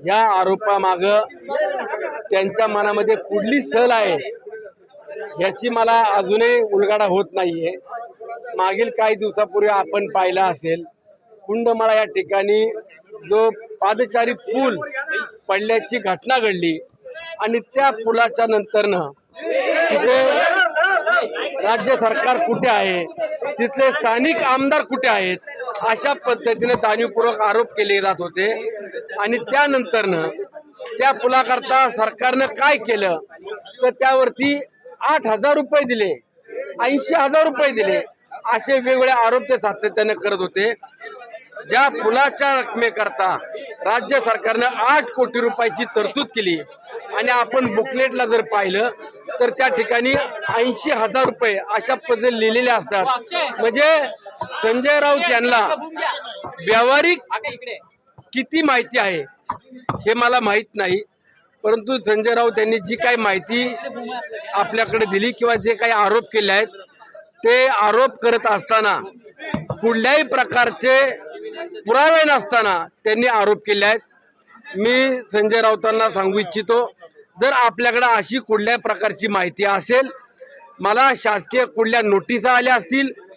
या आरोपामाग त्यांच्या मनामध्ये कुठली सल आहे याची मला अजूनही उलगडा होत नाहीये। मागील काही दिवसापूर्वी आपण पाहिला असेल, कुंडमाळा या ठिकाणी जो पादचारी पूल पडल्याची घटना घडली आणि त्या पुलाच्या नंतरनं तिथे राज्य सरकार कुठे आहे, तिथले स्थानिक आमदार कुठे आहेत, अशा पद्धतीने जाणीवपूर्वक आरोप केले जात होते। आणि त्यानंतरनं त्या पुलाकरता सरकारनं काय केलं तर त्यावरती 8,000 रुपये दिले, 80,000 रुपये दिले, असे वेगवेगळे आरोप ते सातत्याने करत होते। ज्या पुलाच्या रकमेकरता राज्य सरकारनं 8 कोटी रुपयाची तरतूद केली आणि आपण बुकलेटला जर पाहिलं तर त्या ठिकाणी 80,000 रुपये अशा पद्धतीने लिहिलेले असतात। म्हणजे संजय राऊत यांना व्यावहारिक किती माहिती आहे हे मला माहित नाही, परंतु संजय राऊत यांनी जी काही माहिती आपल्याकडे दिली किंवा जे काही आरोप केले आहेत ते आरोप करत असताना कुठल्याही प्रकारचे पुरावे नसताना त्यांनी आरोप केले आहेत। मी संजय राऊतांना सांगू इच्छितो, जर आपल्याकडे अशी कुठल्याही प्रकारची माहिती असेल, मला शासकीय कुठल्या नोटिसा आल्या असतील